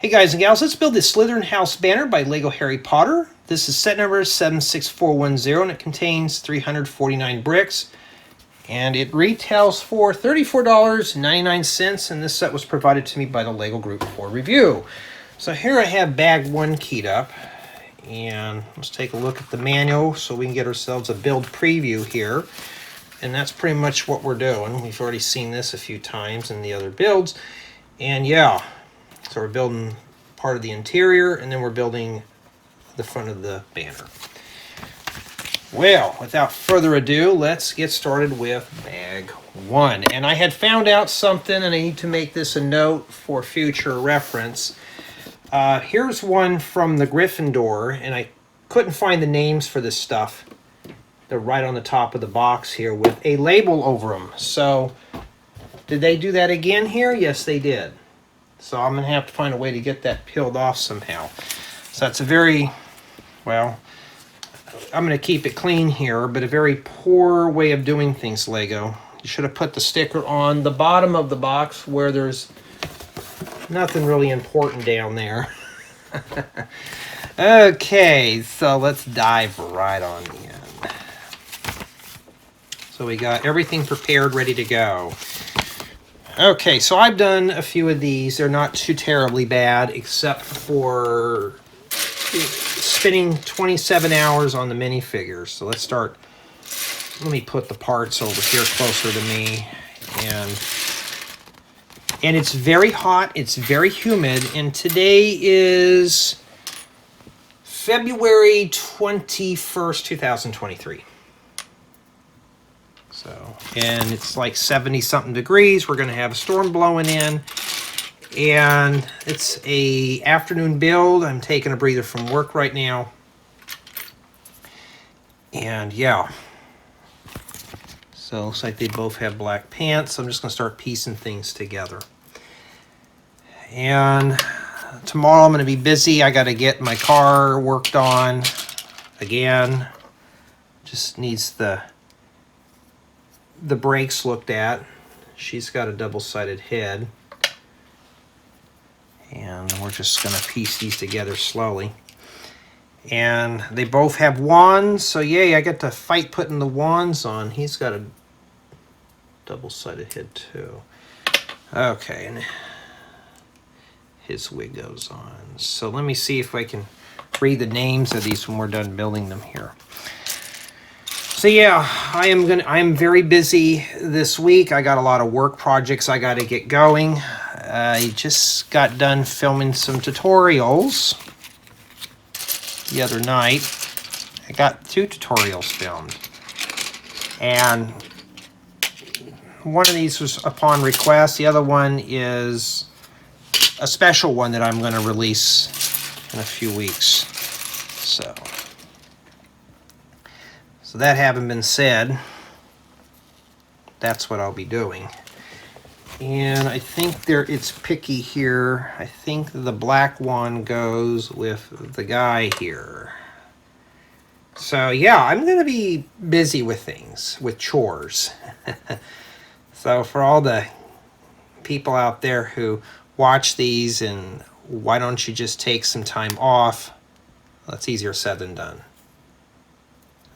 Hey guys and gals, let's build this Slytherin House banner by Lego Harry Potter. This is set number 76410 and it contains 349 bricks. And it retails for $34.99, and this set was provided to me by the Lego Group for review. So here I have bag 1 keyed up, and let's take a look at the manual so we can get ourselves a build preview here. And that's pretty much what we're doing. We've already seen this a few times in the other builds. And yeah, so we're building part of the interior, and then we're building the front of the banner. Well, without further ado, let's get started with bag 1. And I had found out something, and I need to make this a note for future reference. Here's one from the Gryffindor, and I couldn't find the names for this stuff. They're right on the top of the box here with a label over them. So, did they do that again here? Yes, they did. So I'm going to have to find a way to get that peeled off somehow. So that's a very, well, I'm going to keep it clean here, but a very poor way of doing things, Lego. You should have put the sticker on the bottom of the box where there's nothing really important down there. Okay, so let's dive right on in. So we got everything prepared, ready to go. Okay, so I've done a few of these. They're not too terribly bad, except for spending 27 hours on the minifigures. So let's start. Let me put the parts over here closer to me. And it's very hot. It's very humid. And today is February 21st, 2023. So, and it's like 70-something degrees. We're going to have a storm blowing in. And it's a afternoon build. I'm taking a breather from work right now. And yeah. So it looks like they both have black pants. I'm just going to start piecing things together. And tomorrow I'm going to be busy. I got to get my car worked on again. Just needs the brakes looked at. She's got a double-sided head. And we're just going to piece these together slowly. And they both have wands, so yay, I get to fight putting the wands on. He's got a double-sided head too. Okay, and his wig goes on. So let me see if I can read the names of these when we're done building them here. So yeah, I'm very busy this week. I got a lot of work projects I got to get going. I just got done filming some tutorials the other night. I got 2 tutorials filmed. And one of these was upon request. The other one is a special one that I'm going to release in a few weeks. So that having been said, that's what I'll be doing. And I think it's picky here. I think the black one goes with the guy here. So yeah, I'm going to be busy with things, with chores. So for all the people out there who watch these and why don't you just take some time off, that's easier said than done.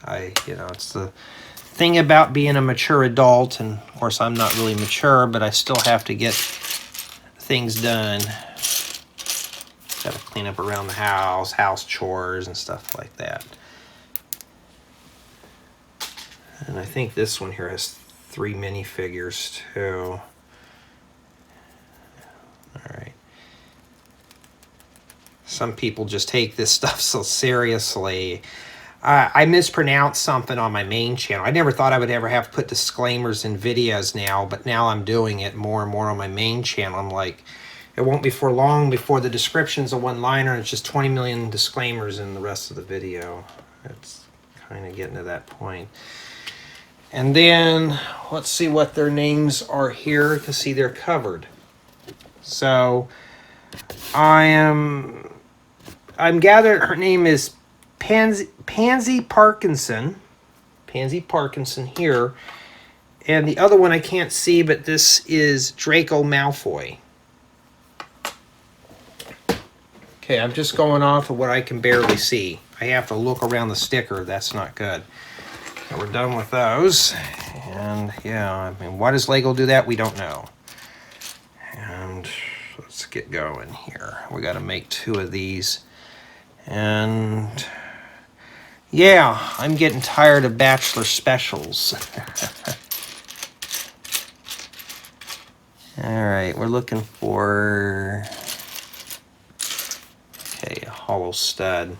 It's the thing about being a mature adult, and of course I'm not really mature, but I still have to get things done. Got to clean up around the house chores and stuff like that. And I think this one here has 3 minifigures too. Alright. Some people just take this stuff so seriously. I mispronounced something on my main channel. I never thought I would ever have to put disclaimers in videos now, but now I'm doing it more and more on my main channel. I'm like, it won't be for long before the description's a one-liner and it's just 20 million disclaimers in the rest of the video. It's kind of getting to that point. And then, let's see what their names are here to see they're covered. So, I'm gathered, her name is Pansy Parkinson. Pansy Parkinson here. And the other one I can't see, but this is Draco Malfoy. Okay, I'm just going off of what I can barely see. I have to look around the sticker. That's not good. And we're done with those. And yeah, I mean, why does Lego do that? We don't know. And let's get going here. We got to make 2 of these. And yeah, I'm getting tired of Bachelor Specials. All right, we're looking for, okay, a hollow stud.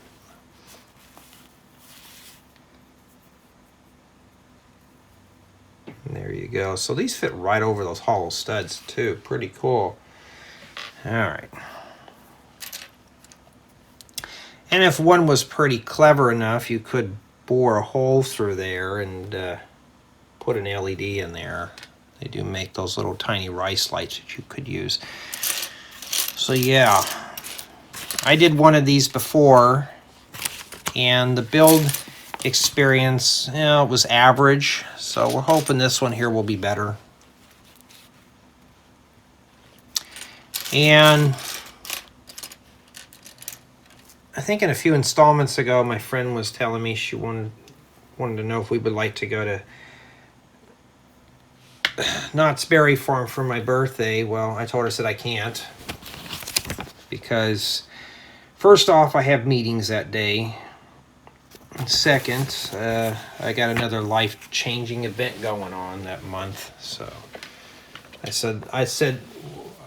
There you go. So these fit right over those hollow studs too. Pretty cool. All right. And if one was pretty clever enough, you could bore a hole through there and put an LED in there. They do make those little tiny rice lights that you could use. So yeah, I did one of these before, and the build experience, you know, it was average. So we're hoping this one here will be better. And I think in a few installments ago, my friend was telling me she wanted to know if we would like to go to Knott's Berry Farm for my birthday. Well, I told her, I said I can't, because first off, I have meetings that day. Second, I got another life-changing event going on that month. So I said,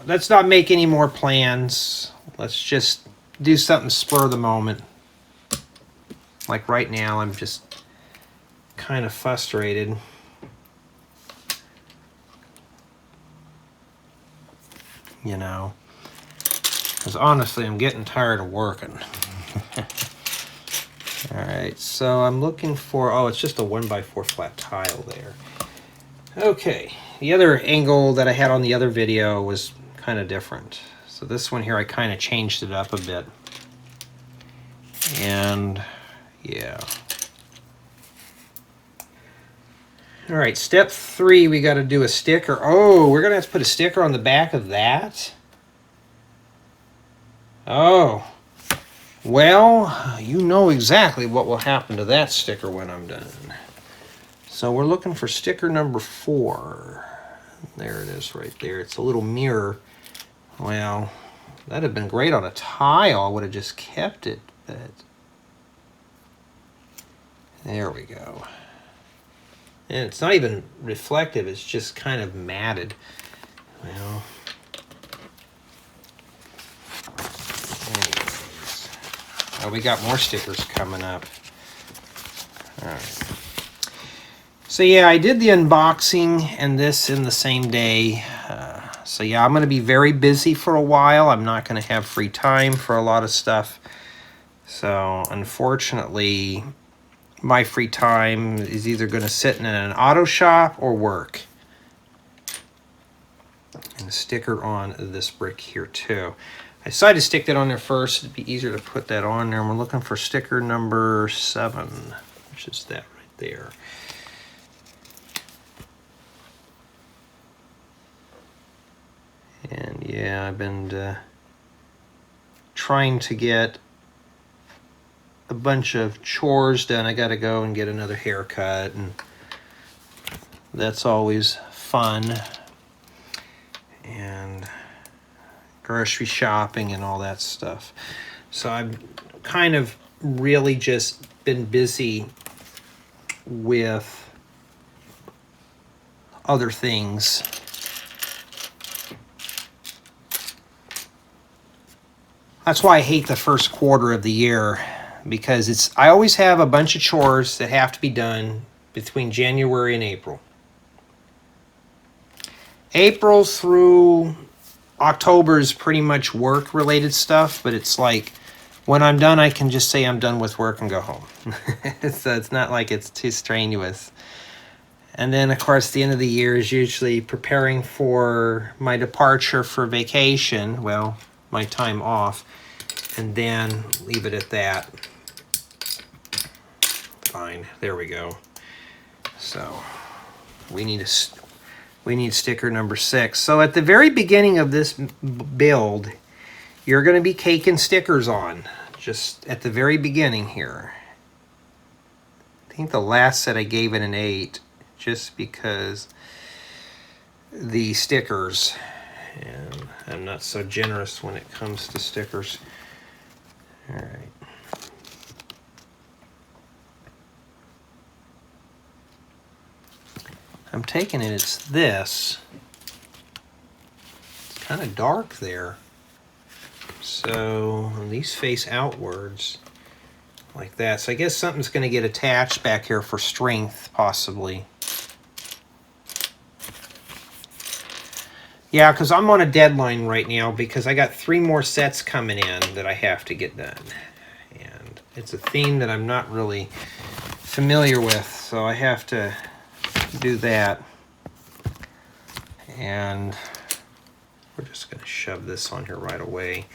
let's not make any more plans. Let's just do something spur of the moment. Like right now, I'm just kind of frustrated. You know, because honestly, I'm getting tired of working. All right, so I'm looking for, oh, it's just a 1x4 flat tile there. Okay, the other angle that I had on the other video was kind of different. So this one here, I kind of changed it up a bit. And yeah. All right, step 3, we got to do a sticker. Oh, we're going to have to put a sticker on the back of that? Oh. Well, you know exactly what will happen to that sticker when I'm done. So we're looking for sticker number 4. There it is right there. It's a little mirror. Well, that'd have been great on a tile. I would have just kept it, but there we go. And it's not even reflective, it's just kind of matted. Well, anyways. Oh, we got more stickers coming up. All right. So yeah, I did the unboxing and this in the same day. So yeah, I'm going to be very busy for a while. I'm not going to have free time for a lot of stuff. So unfortunately, my free time is either going to sit in an auto shop or work. And a sticker on this brick here too. I decided to stick that on there first. It'd be easier to put that on there. And we're looking for sticker number 7, which is that right there. And yeah, I've been trying to get a bunch of chores done. I got to go and get another haircut, and that's always fun. And grocery shopping and all that stuff. So I've kind of really just been busy with other things. That's why I hate the first quarter of the year, because I always have a bunch of chores that have to be done between January and April. April through October is pretty much work-related stuff, but it's like when I'm done, I can just say I'm done with work and go home. So it's not like it's too strenuous. And then, of course, the end of the year is usually preparing for my departure for vacation, well, my time off, and then leave it at that. Fine, there we go. So we need sticker number 6. So at the very beginning of this build, you're going to be caking stickers on just at the very beginning here. I think the last set I gave it an 8 just because the stickers, and I'm not so generous when it comes to stickers. All right. I'm taking it, it's this. It's kind of dark there. So these face outwards like that. So I guess something's going to get attached back here for strength, possibly. Yeah, because I'm on a deadline right now because I got 3 more sets coming in that I have to get done. And it's a theme that I'm not really familiar with, so I have to do that. And we're just going to shove this on here right away.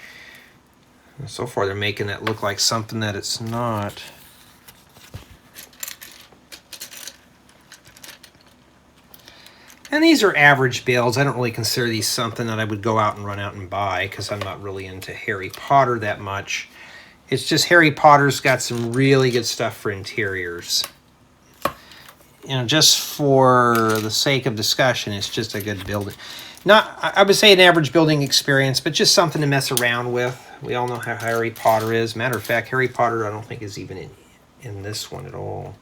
And so far they're making it look like something that it's not. And these are average builds. I don't really consider these something that I would go out and run out and buy because I'm not really into Harry Potter that much. It's just Harry Potter's got some really good stuff for interiors. You know, just for the sake of discussion, it's just a good building. Not, I would say an average building experience, but just something to mess around with. We all know how Harry Potter is. Matter of fact, Harry Potter I don't think is even in this one at all.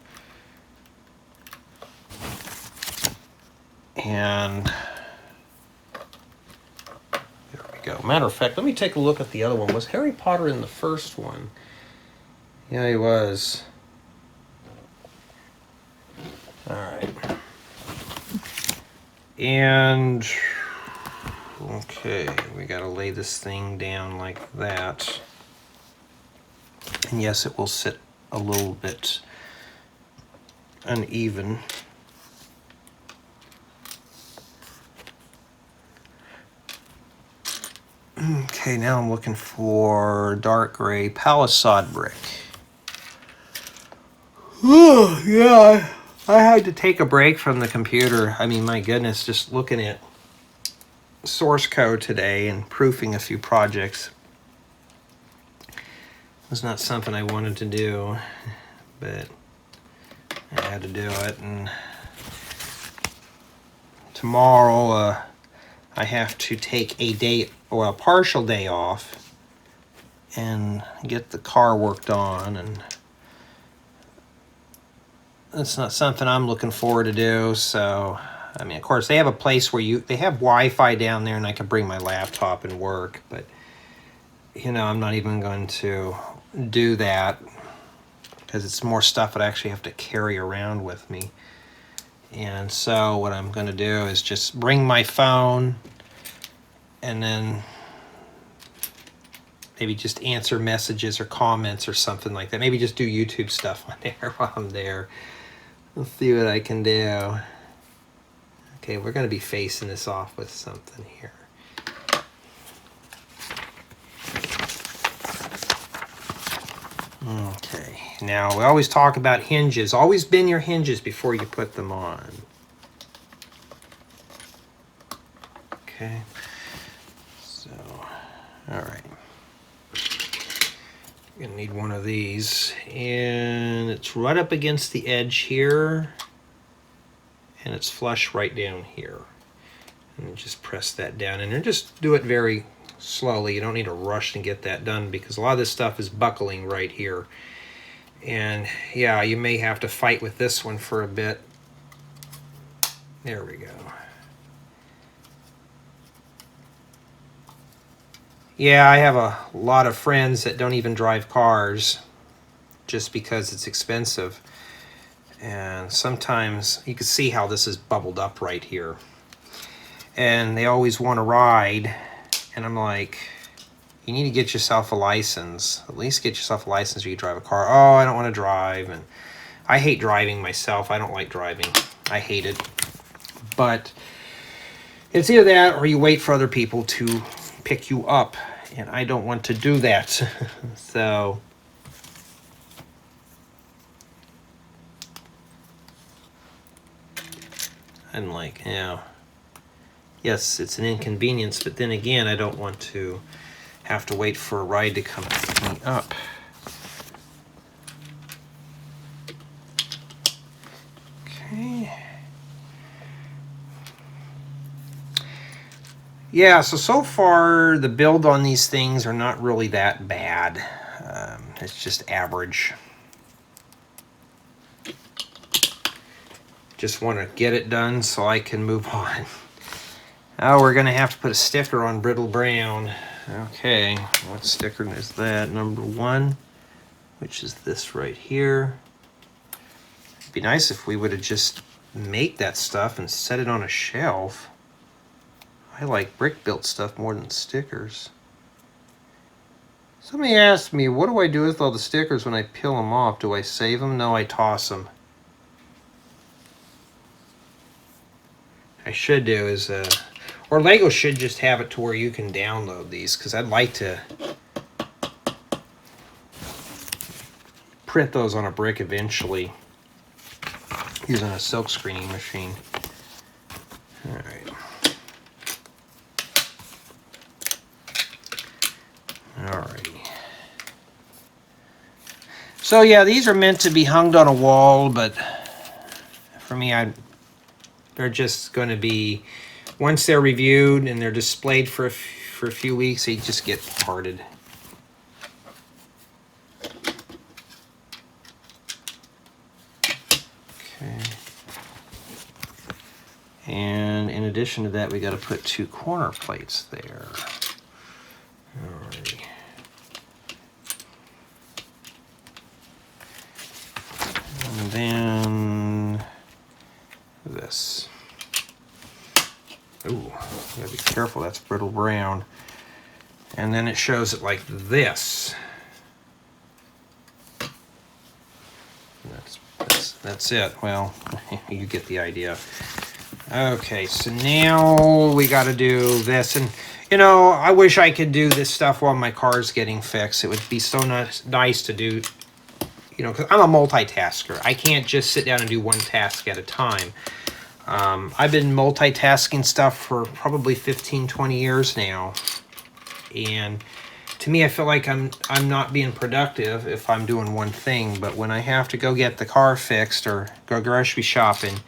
And there we go. Matter of fact, let me take a look at the other one. Was Harry Potter in the first one? Yeah, he was. All right. And okay, we got to lay this thing down like that. And yes, it will sit a little bit uneven. Okay, now I'm looking for dark gray palisade brick. Oh, yeah, I had to take a break from the computer. I mean, my goodness, just looking at source code today and proofing a few projects was not something I wanted to do, but I had to do it. And tomorrow I have to take a day, or a partial day off and get the car worked on, and that's not something I'm looking forward to do. So, I mean, of course, they have a place where they have Wi-Fi down there and I can bring my laptop and work, but, you know, I'm not even going to do that because it's more stuff that I actually have to carry around with me. And so what I'm going to do is just bring my phone and then maybe just answer messages or comments or something like that. Maybe just do YouTube stuff on there while I'm there. Let's see what I can do. Okay, we're going to be facing this off with something here. Okay, now we always talk about hinges. Always bend your hinges before you put them on. Okay, so, all right. You're gonna need one of these, and it's right up against the edge here, and it's flush right down here. And just press that down in there. Just do it very slowly. You don't need to rush and get that done because a lot of this stuff is buckling right here. And yeah, you may have to fight with this one for a bit. There we go. Yeah, I have a lot of friends that don't even drive cars just because it's expensive. And sometimes you can see how this is bubbled up right here. And they always want to ride. And I'm like, you need to get yourself a license. At least get yourself a license so you can drive a car. Oh, I don't want to drive. And I hate driving myself. I don't like driving. I hate it. But it's either that or you wait for other people to pick you up. And I don't want to do that. So I'm like, you know, yes, it's an inconvenience, but then again, I don't want to have to wait for a ride to come pick me up. Okay. Yeah, so far the build on these things are not really that bad. It's just average. Just want to get it done so I can move on. Oh, we're going to have to put a sticker on Brittle Brown. Okay, what sticker is that? Number 1, which is this right here. It'd be nice if we would have just made that stuff and set it on a shelf. I like brick-built stuff more than stickers. Somebody asked me, what do I do with all the stickers when I peel them off? Do I save them? No, I toss them. I should do is, or Lego should just have it to where you can download these, because I'd like to print those on a brick eventually using a silk screening machine. All right. Alrighty. So yeah, these are meant to be hung on a wall, but for me, they're just going to be, once they're reviewed and they're displayed for a few weeks, they just get parted. Okay. And in addition to that, we got to put 2 corner plates there. Alrighty. And then this. Ooh, gotta be careful, that's Brittle Brown. And then it shows it like this. That's it. Well, you get the idea. Okay, so now we got to do this. And, you know, I wish I could do this stuff while my car's getting fixed. It would be so nice to do, you know, because I'm a multitasker. I can't just sit down and do one task at a time. I've been multitasking stuff for probably 15, 20 years now. And to me, I feel like I'm not being productive if I'm doing one thing. But when I have to go get the car fixed or go grocery shopping,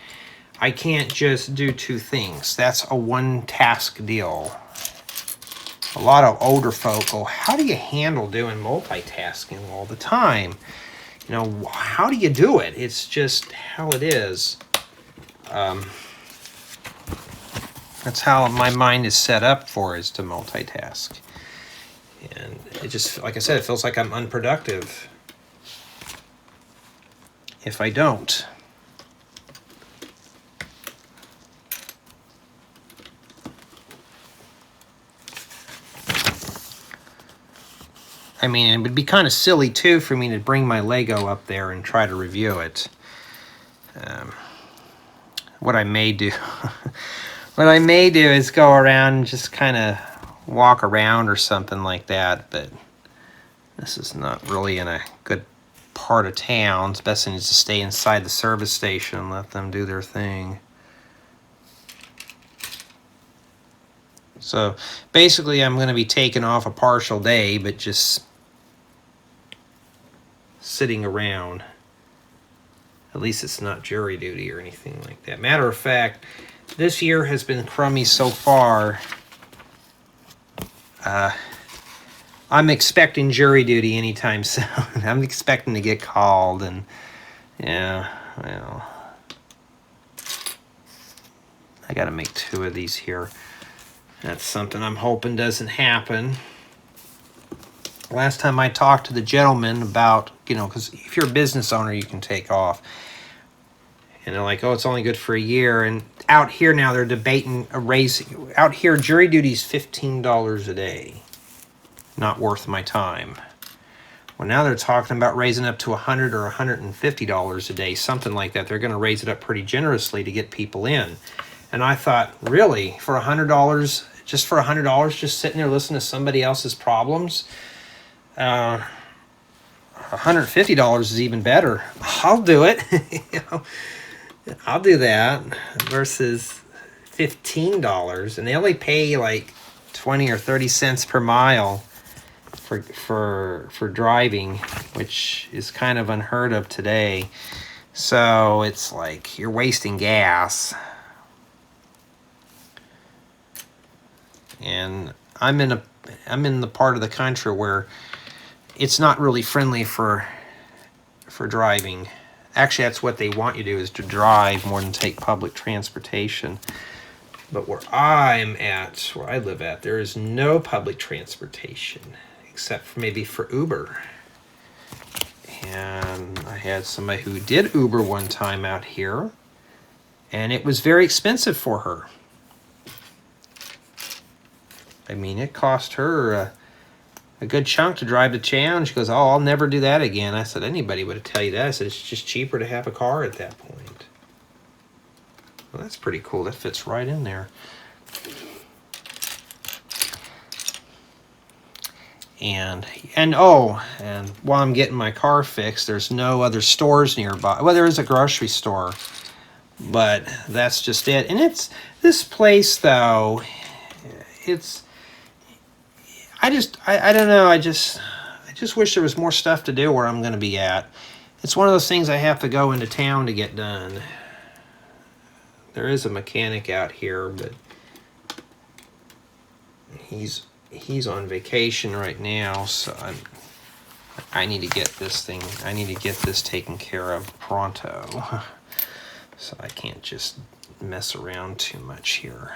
I can't just do 2 things. That's a one-task deal. A lot of older folk go, how do you handle doing multitasking all the time? You know, how do you do it? It's just how it is. That's how my mind is set up for, is to multitask. And it just, like I said, it feels like I'm unproductive if I don't. I mean, it would be kind of silly, too, for me to bring my Lego up there and try to review it. What I may do... what I may do is go around and just kind of walk around or something like that, but this is not really in a good part of town. It's best thing is to stay inside the service station and let them do their thing. So basically I'm going to be taking off a partial day, but just sitting around. At least it's not jury duty or anything like that. Matter of fact, this year has been crummy so far. I'm expecting jury duty anytime soon. I'm expecting to get called, and yeah, well, I got to make 2 of these here. That's something I'm hoping doesn't happen. Last time I talked to the gentleman about, you know, because if you're a business owner, you can take off. And they're like, oh, it's only good for a year. And out here now, they're debating a raise. Out here, jury duty is $15 a day. Not worth my time. Well, now they're talking about raising up to $100 or $150 a day, something like that. They're going to raise it up pretty generously to get people in. And I thought, really, for $100, just for $100, just sitting there listening to somebody else's problems? $150 is even better. I'll do it. You know, I'll do that versus $15, and they only pay like 20 or 30 cents per mile. for driving, which is kind of unheard of today. So it's like you're wasting gas. And I'm in the part of the country where it's not really friendly for driving. Actually, that's what they want you to do, is to drive more than take public transportation. But where I live at, there is no public transportation except for maybe for Uber. And I had somebody who did Uber one time out here, and it was very expensive for her. I mean, it cost her a good chunk to drive to town. She goes, "Oh, I'll never do that again." I said, "Anybody would tell you that." I said, "It's just cheaper to have a car at that point." Well, that's pretty cool. That fits right in there. And while I'm getting my car fixed, there's no other stores nearby. Well, there is a grocery store, but that's just it. And it's this place though. I don't know. I just wish there was more stuff to do where I'm going to be at. It's one of those things I have to go into town to get done. There is a mechanic out here, but he's on vacation right now, so I need to get this taken care of pronto. So I can't just mess around too much here.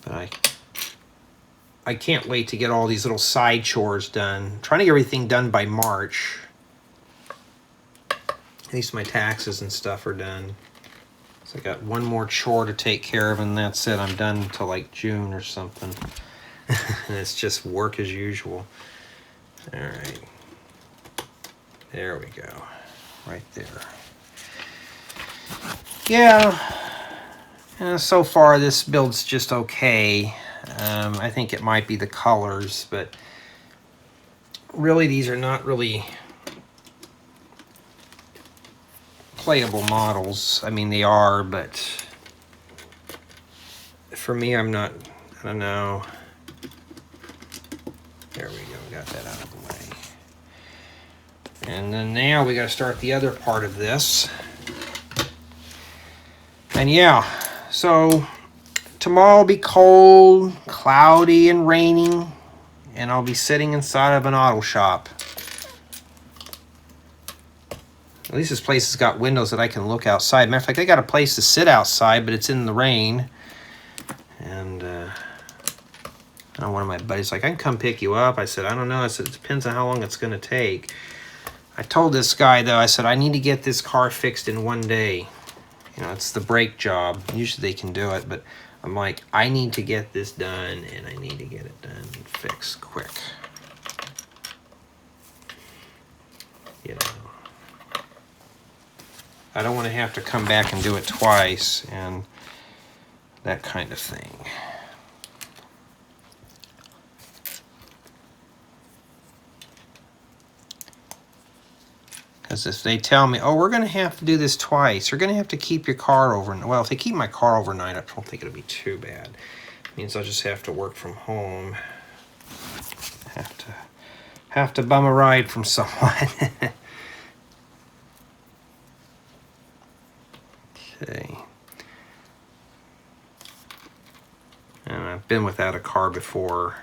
But I can't wait to get all these little side chores done. I'm trying to get everything done by March. At least my taxes and stuff are done. So I got one more chore to take care of, and that's it. I'm done until like June or something. And it's just work as usual. All right. There we go. Right there. Yeah. So far, this build's just okay. I think it might be the colors, but really these are not really playable models. I mean, they are, but for me, I don't know. There we go, got that out of the way. And then now we got to start the other part of this. And yeah, so tomorrow will be cold, cloudy, and raining, and I'll be sitting inside of an auto shop. At least this place has got windows that I can look outside. Matter of fact, they got a place to sit outside, but it's in the rain. And one of my buddies like, "I can come pick you up." I said, "I don't know." I said, "It depends on how long it's going to take." I told this guy, though, I said, "I need to get this car fixed in one day. You know, it's the brake job. Usually they can do it, but I'm like, I need to get this done, and I need to get it done and fixed quick." You know, I don't want to have to come back and do it twice and that kind of thing. Because if they tell me, "Oh, we're going to have to do this twice. You're going to have to keep your car overnight." Well, if they keep my car overnight, I don't think it'll be too bad. It means I'll just have to work from home. Have to bum a ride from someone. Okay. And I've been without a car before.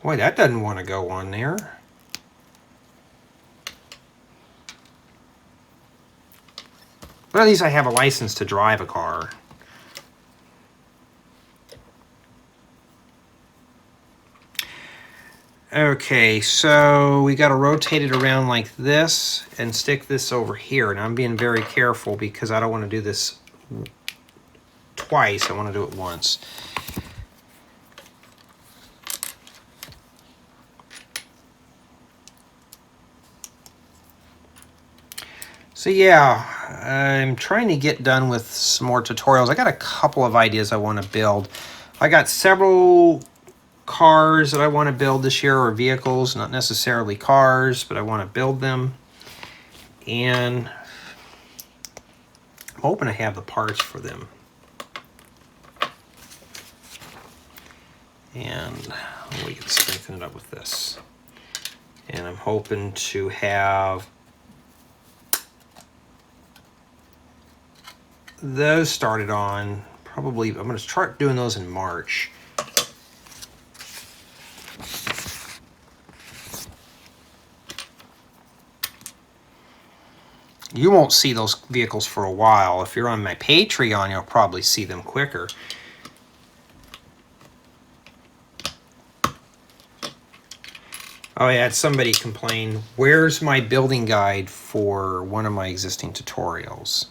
Boy, that doesn't want to go on there. But at least I have a license to drive a car. Okay, so we got to rotate it around like this and stick this over here. And I'm being very careful because I don't want to do this twice. I want to do it once. So yeah, I'm trying to get done with some more tutorials. I got a couple of ideas I want to build. I got several cars that I want to build this year, or vehicles, not necessarily cars, but I want to build them. And hoping I have the parts for them. And we can strengthen it up with this. And I'm hoping to have those started on probably, I'm going to start doing those in March. You won't see those vehicles for a while. If you're on my Patreon, you'll probably see them quicker. Oh, I had somebody complain, where's my building guide for one of my existing tutorials?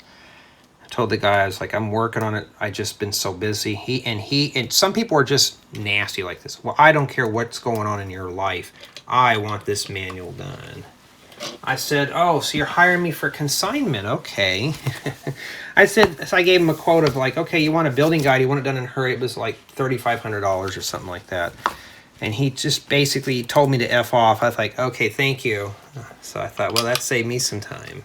I told the guy, I was like, I'm working on it. I just been so busy. And some people are just nasty like this. Well, I don't care what's going on in your life. I want this manual done. I said, oh, so you're hiring me for consignment. Okay. I said, so I gave him a quote of like, okay, you want a building guide. You want it done in a hurry. It was like $3,500 or something like that. And he just basically told me to F off. I was like, okay, thank you. So I thought, well, that saved me some time.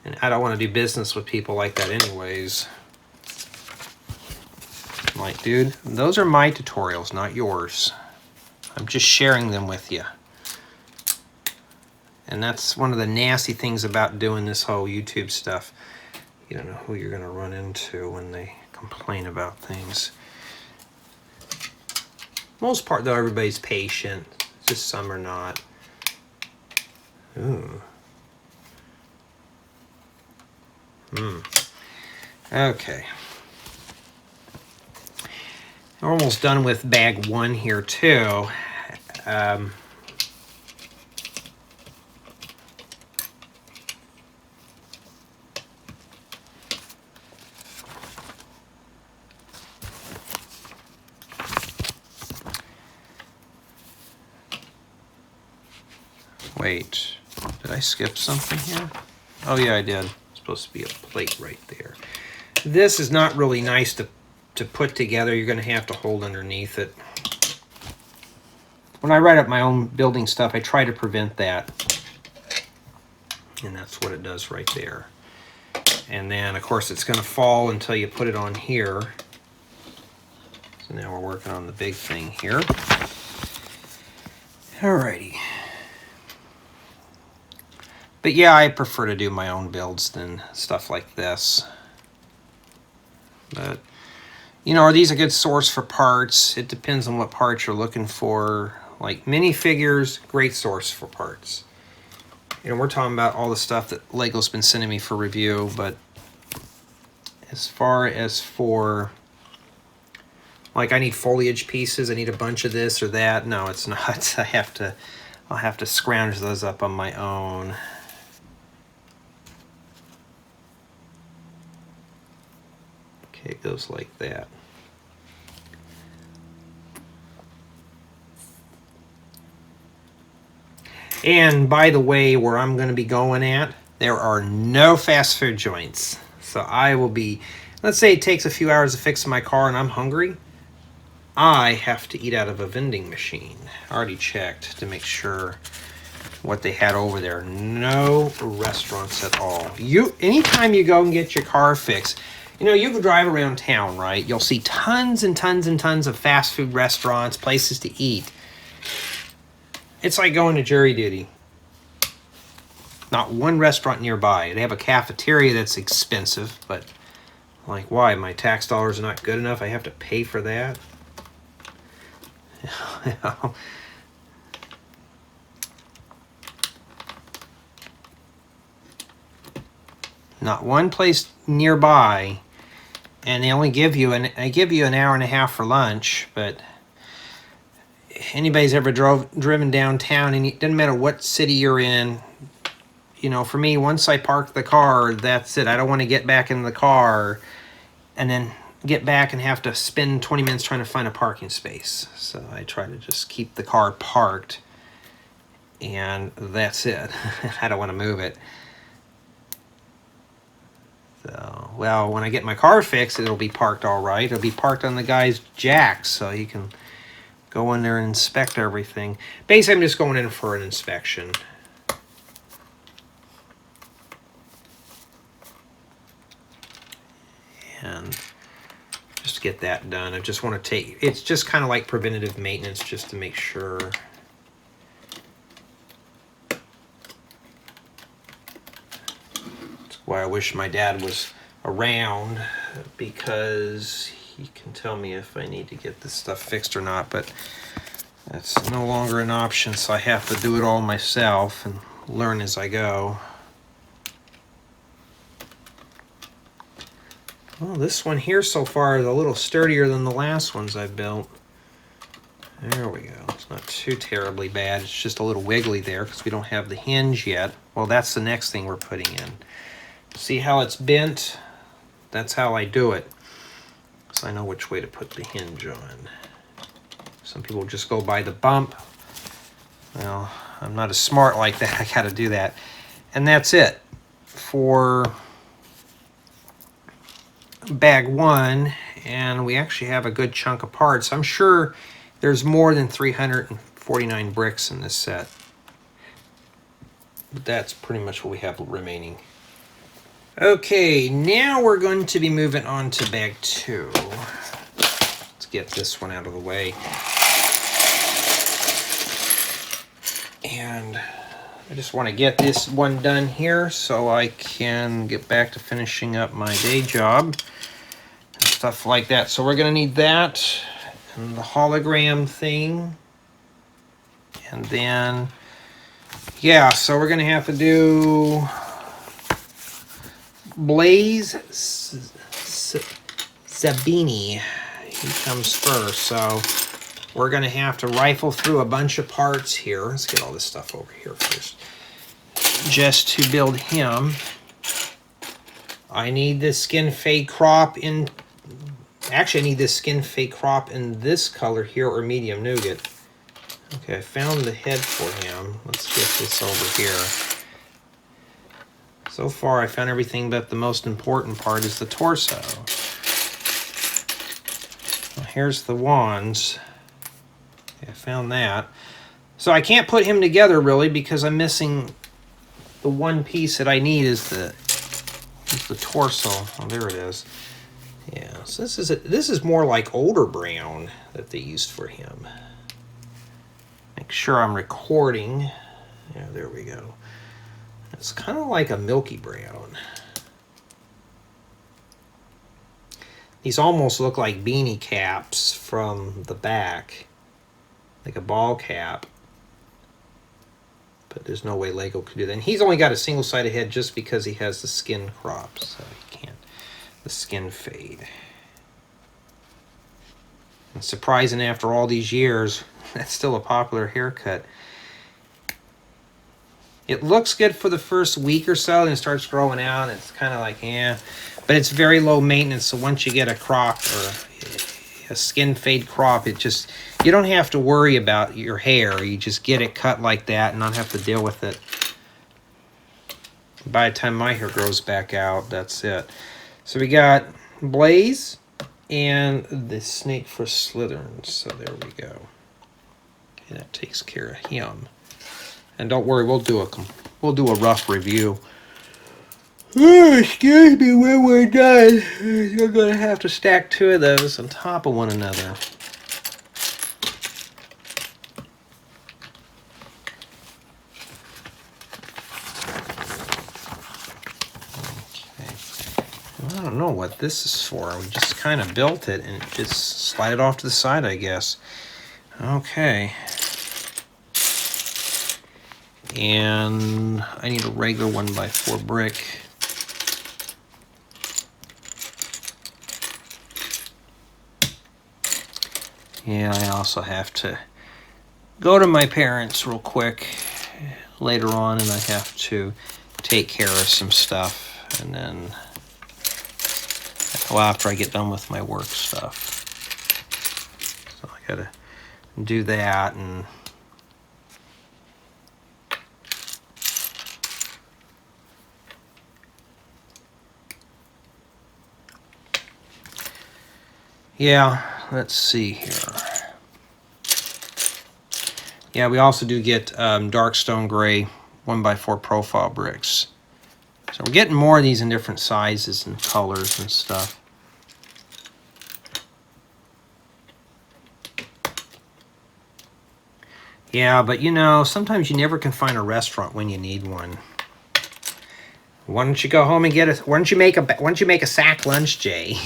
And I don't want to do business with people like that anyways. I'm like, dude, those are my tutorials, not yours. I'm just sharing them with you. And that's one of the nasty things about doing this whole YouTube stuff. You don't know who you're going to run into when they complain about things. Most part, though, everybody's patient. Just some are not. Ooh. Okay. We're almost done with bag 1 here, too. Wait, did I skip something here? Oh yeah, I did. It's supposed to be a plate right there. This is not really nice to put together. You're going to have to hold underneath it. When I write up my own building stuff, I try to prevent that. And that's what it does right there. And then, of course, it's going to fall until you put it on here. So now we're working on the big thing here. Alrighty. But yeah, I prefer to do my own builds than stuff like this. But, you know, are these a good source for parts? It depends on what parts you're looking for. Like minifigures, great source for parts. You know, we're talking about all the stuff that LEGO's been sending me for review, but as far as for, like, I need foliage pieces, I need a bunch of this or that. No, it's not. I'll have to scrounge those up on my own. Okay, it goes like that. And by the way, where I'm going to be going at, there are no fast food joints. So I will be, let's say it takes a few hours to fix my car and I'm hungry. I have to eat out of a vending machine. I already checked to make sure what they had over there. No restaurants at all. Anytime you go and get your car fixed, you know, you can drive around town, right? You'll see tons and tons and tons of fast food restaurants, places to eat. It's like going to jury duty. Not one restaurant nearby. They have a cafeteria that's expensive, but like, why? My tax dollars are not good enough? I have to pay for that? Not one place nearby, and they only give you an hour and a half for lunch. But anybody's ever driven downtown, and it doesn't matter what city you're in. You know, for me, once I park the car, that's it. I don't want to get back in the car and then get back and have to spend 20 minutes trying to find a parking space. So I try to just keep the car parked, and that's it. I don't want to move it. So, well, when I get my car fixed, it'll be parked all right. It'll be parked on the guy's jacks, so you can go in there and inspect everything. Basically, I'm just going in for an inspection. and just get that done. I just want to take, it's just kind of like preventative maintenance just to make sure. That's why I wish my dad was around, because he can tell me if I need to get this stuff fixed or not, but that's no longer an option, so I have to do it all myself and learn as I go. Well, this one here so far is a little sturdier than the last ones I've built. There we go. It's not too terribly bad. It's just a little wiggly there because we don't have the hinge yet. Well, that's the next thing we're putting in. See how it's bent? That's how I do it. So I know which way to put the hinge on. Some people just go by the bump. Well, I'm not as smart like that. I got to do that. And that's it for bag one, and we actually have a good chunk of parts. I'm sure there's more than 349 bricks in this set, but that's pretty much what we have remaining. Okay, now we're going to be moving on to bag two. Let's get this one out of the way. And I just want to get this one done here so I can get back to finishing up my day job and stuff like that. So we're going to need that and the hologram thing. And then, yeah, so we're going to have to do Blaze Zabini. He comes first, so we're going to have to rifle through a bunch of parts here. Let's get all this stuff over here first. Just to build him. I need this skin fade crop in... Actually, I need this skin fade crop in this color here, or medium nougat. Okay, I found the head for him. Let's get this over here. So far, I found everything, but the most important part is the torso. Well, here's the wands. I found that. So I can't put him together really because I'm missing the one piece that I need is the torso. Oh, there it is. Yeah, so this is more like older brown that they used for him. Make sure I'm recording. Yeah, there we go. It's kind of like a milky brown. These almost look like beanie caps from the back. Like a ball cap. But there's no way Lego could do that. And he's only got a single-sided head just because he has the skin crop, so he can't. The skin fade. And surprising after all these years, that's still a popular haircut. It looks good for the first week or so, and it starts growing out, and it's kind of like, yeah. But it's very low maintenance, so once you get a crop or a skin fade crop, it just, you don't have to worry about your hair. You just get it cut like that and not have to deal with it. By the time my hair grows back out, that's it. So we got Blaze and the Snake for Slytherin. So there we go. Okay, that takes care of him. And don't worry, we'll do a rough review. Oh, excuse me, when we're done, you're going to have to stack two of those on top of one another. Okay. Well, I don't know what this is for. We just kind of built it and just slide it off to the side, I guess. Okay. And I need a regular 1x4 brick. Yeah, I also have to go to my parents real quick later on, and I have to take care of some stuff, and then, well, after I get done with my work stuff. So I gotta do that, and yeah, let's see here. Yeah, we also do get dark stone gray 1x4 profile bricks. So we're getting more of these in different sizes and colors and stuff. Yeah, but you know, sometimes you never can find a restaurant when you need one. Why don't you go home and get a? Why don't you make a sack lunch, Jay?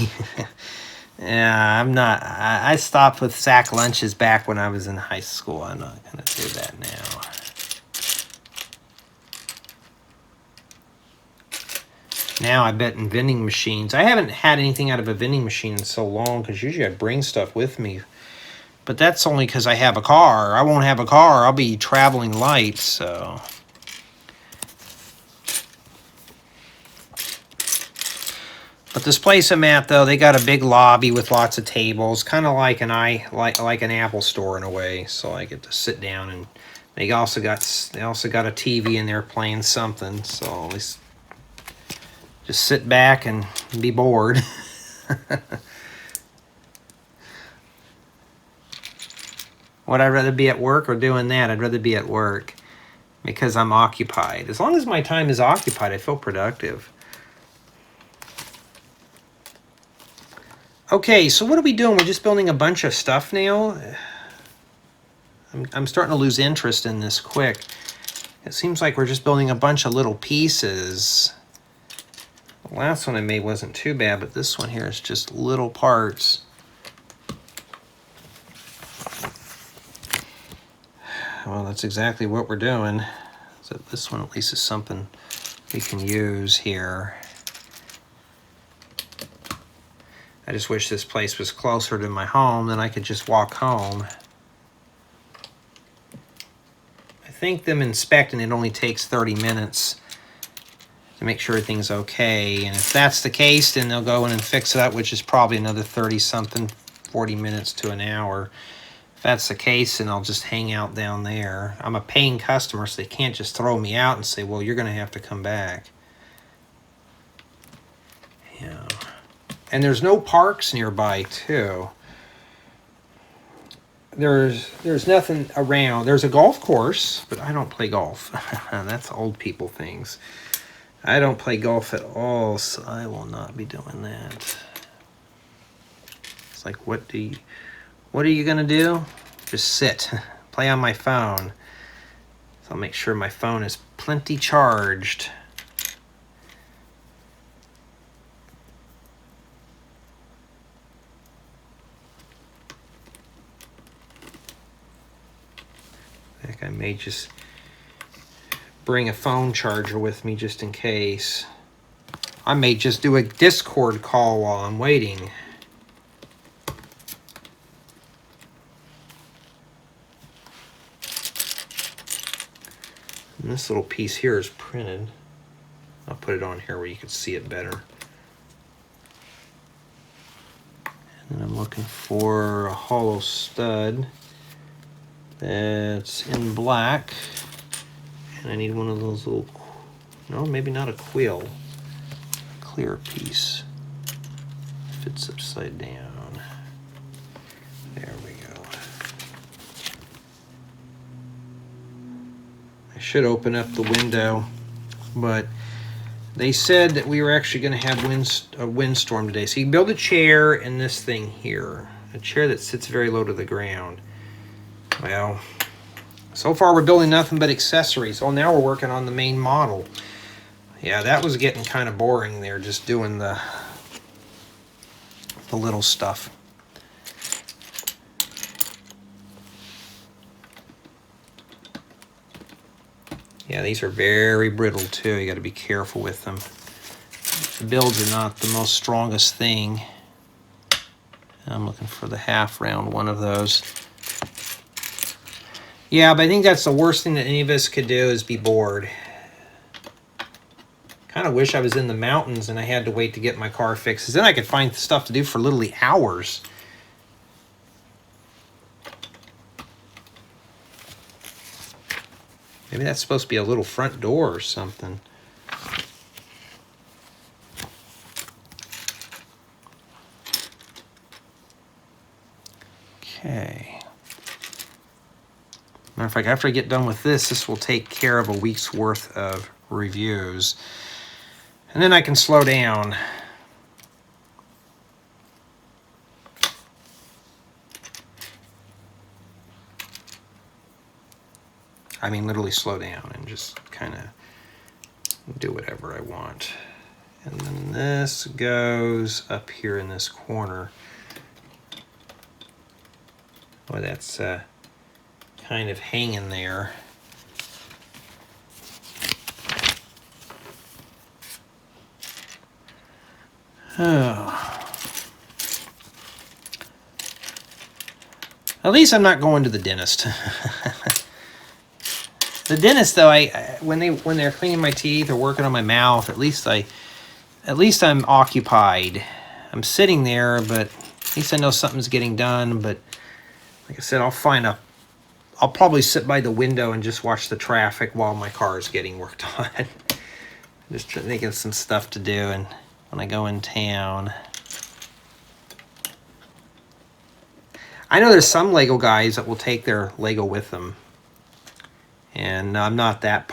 Yeah, I'm not. I stopped with sack lunches back when I was in high school. I'm not gonna do that now. Now I bet in vending machines. I haven't had anything out of a vending machine in so long because usually I bring stuff with me. But that's only because I have a car. I won't have a car. I'll be traveling light, so. But this place I'm at, though, they got a big lobby with lots of tables, kind of like an Apple store in a way. So I get to sit down, and they also got a TV in there playing something. So at least just sit back and be bored. Would I rather be at work or doing that? I'd rather be at work because I'm occupied. As long as my time is occupied, I feel productive. Okay, so what are we doing? We're just building a bunch of stuff now. I'm starting to lose interest in this quick. It seems like we're just building a bunch of little pieces. The last one I made wasn't too bad, but this one here is just little parts. Well, that's exactly what we're doing. So this one at least is something we can use here. I just wish this place was closer to my home, then I could just walk home. I think them inspecting it only takes 30 minutes to make sure everything's okay. And if that's the case, then they'll go in and fix it up, which is probably another 30-something, 40 minutes to an hour. If that's the case, then I'll just hang out down there. I'm a paying customer, so they can't just throw me out and say, well, you're going to have to come back. Yeah. And there's no parks nearby, too. There's nothing around. There's a golf course, but I don't play golf. That's old people things. I don't play golf at all, so I will not be doing that. It's like, what are you gonna do? Just sit, play on my phone. So I'll make sure my phone is plenty charged. I think I may just bring a phone charger with me just in case. I may just do a Discord call while I'm waiting. And this little piece here is printed. I'll put it on here where you can see it better. And then I'm looking for a hollow stud that's in black. And I need one of those little, no, maybe not a quill. Clear piece. Fits upside down. There we go. I should open up the window, but they said that we were actually going to have a windstorm today. So you can build a chair in this thing here, a chair that sits very low to the ground. Well, so far we're building nothing but accessories. Oh, now we're working on the main model. Yeah, that was getting kind of boring there, just doing the little stuff. Yeah, these are very brittle too. You got to be careful with them. The builds are not the most strongest thing. I'm looking for the half round one of those. Yeah, but I think that's the worst thing that any of us could do is be bored. Kind of wish I was in the mountains and I had to wait to get my car fixed, 'cause then I could find stuff to do for literally hours. Maybe that's supposed to be a little front door or something. Okay. Matter of fact, after I get done with this will take care of a week's worth of reviews. And then I can slow down. I mean, literally slow down and just kind of do whatever I want. And then this goes up here in this corner. Boy, that's kind of hanging there. Oh. At least I'm not going to the dentist. The dentist, though, when they're cleaning my teeth or working on my mouth, at least I'm occupied. I'm sitting there, but at least I know something's getting done. But like I said, I'll probably sit by the window and just watch the traffic while my car is getting worked on. Just thinking some stuff to do, and when I go in town. I know there's some Lego guys that will take their Lego with them. And I'm not at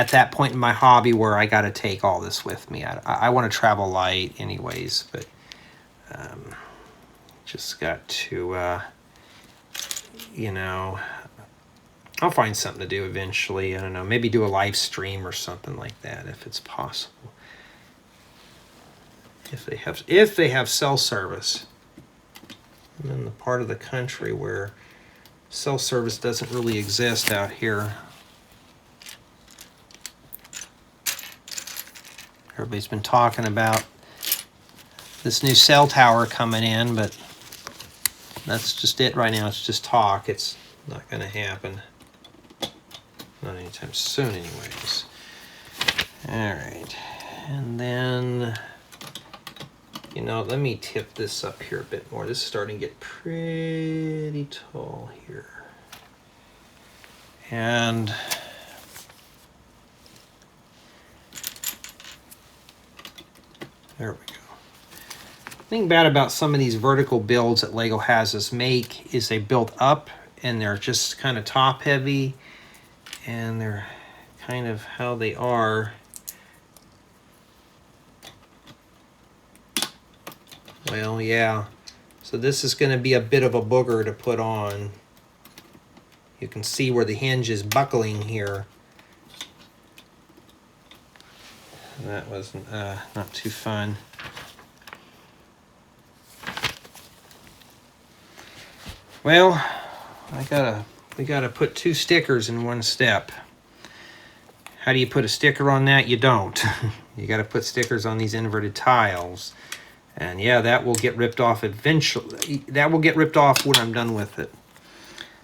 that point in my hobby where I got to take all this with me. I want to travel light anyways, but just got to, you know, I'll find something to do eventually. I don't know, maybe do a live stream or something like that if it's possible. If they have cell service. I'm in the part of the country where cell service doesn't really exist out here. Everybody's been talking about this new cell tower coming in, but that's just it right now. It's just talk. It's not going to happen. Not anytime soon, anyways. All right. And then, you know, let me tip this up here a bit more. This is starting to get pretty tall here. And there we go. The thing bad about some of these vertical builds that Lego has us make is they build up and they're just kind of top heavy, and they're kind of how they are. Well, yeah. So this is going to be a bit of a booger to put on. You can see where the hinge is buckling here. That was not too fun. Well, we gotta put 2 stickers in one step. How do you put a sticker on that? You don't. You gotta put stickers on these inverted tiles. And yeah, that will get ripped off eventually. That will get ripped off when I'm done with it.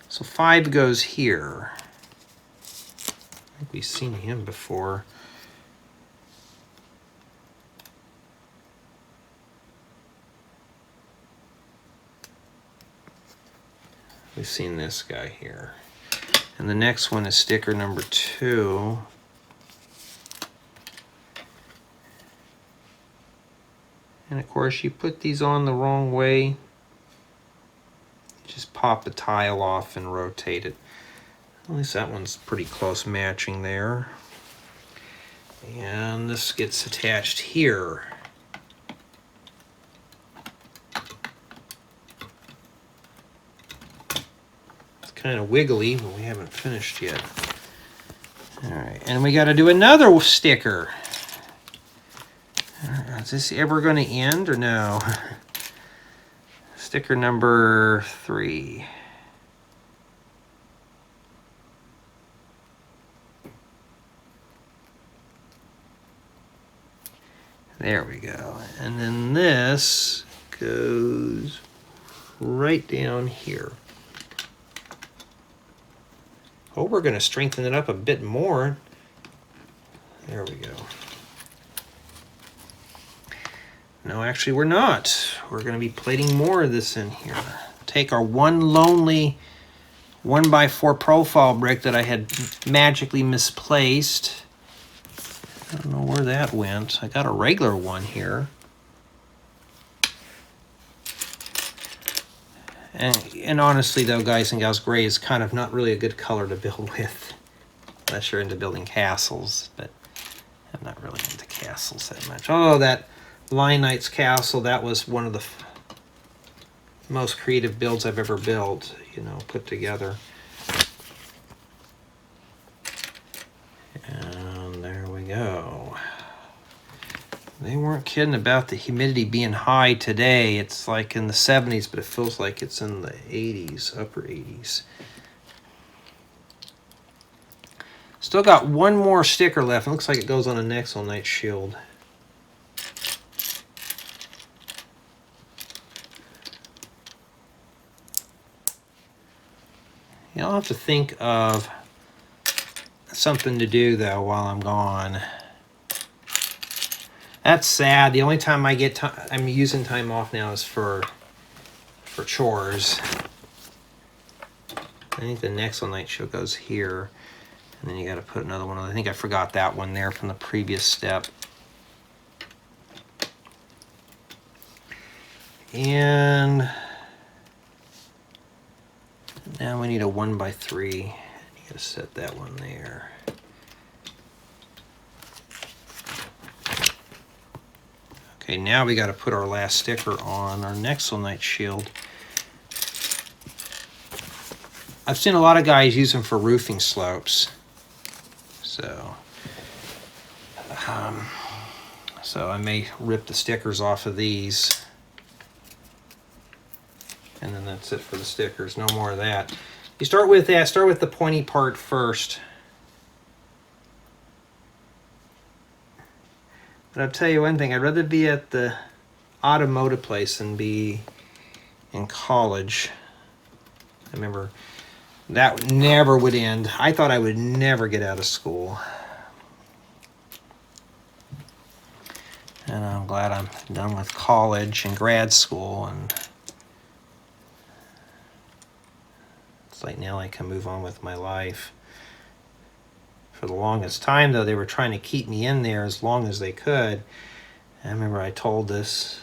So 5 goes here. I think we've seen him before. We've seen this guy here. And the next one is sticker number 2. And of course, you put these on the wrong way. Just pop the tile off and rotate it. At least that one's pretty close matching there. And this gets attached here. It's kind of wiggly, but we haven't finished yet. All right, and we got to do another sticker. Is this ever going to end or no? Sticker number 3. There we go. And then this goes right down here. Oh, we're going to strengthen it up a bit more. There we go. No, actually we're not. We're going to be plating more of this in here. Take our one lonely 1x4 profile brick that I had magically misplaced. I don't know where that went. I got a regular one here. And honestly though, guys and gals, gray is kind of not really a good color to build with. Unless you're into building castles, but I'm not really into castles that much. Oh, that Lion Knight's castle, that was one of the most creative builds I've ever built, you know, put together. They weren't kidding about the humidity being high today. It's like in the 70s, but it feels like it's in the 80s, upper 80s. Still got one more sticker left. It looks like it goes on a Nexel Knight shield. Yeah, I'll have to think of something to do though while I'm gone. That's sad. The only time I get I'm using time off now is for chores. I think the Nexel Knight shield goes here, and then you got to put another one on. I think I forgot that one there from the previous step. And now we need a 1x3. You got to set that one there. Okay, now we got to put our last sticker on our Nexel Knight shield. I've seen a lot of guys use them for roofing slopes. So I may rip the stickers off of these. And then that's it for the stickers. No more of that. You start with that. Start with the pointy part first. But I'll tell you one thing. I'd rather be at the automotive place than be in college. I remember that never would end. I thought I would never get out of school. And I'm glad I'm done with college and grad school, and it's like now I can move on with my life. For the longest time, though, they were trying to keep me in there as long as they could. I remember I told this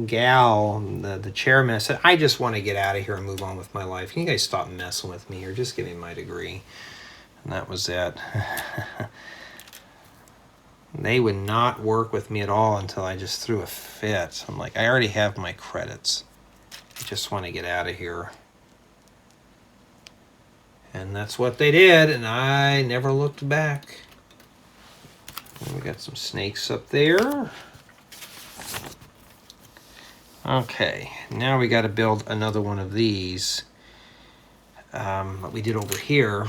gal, the chairman, I said, I just want to get out of here and move on with my life. Can you guys stop messing with me or just give me my degree? And that was it. They would not work with me at all until I just threw a fit. I'm like, I already have my credits. I just want to get out of here. And that's what they did, and I never looked back. And we got some snakes up there. Okay, now we got to build another one of these. What we did over here.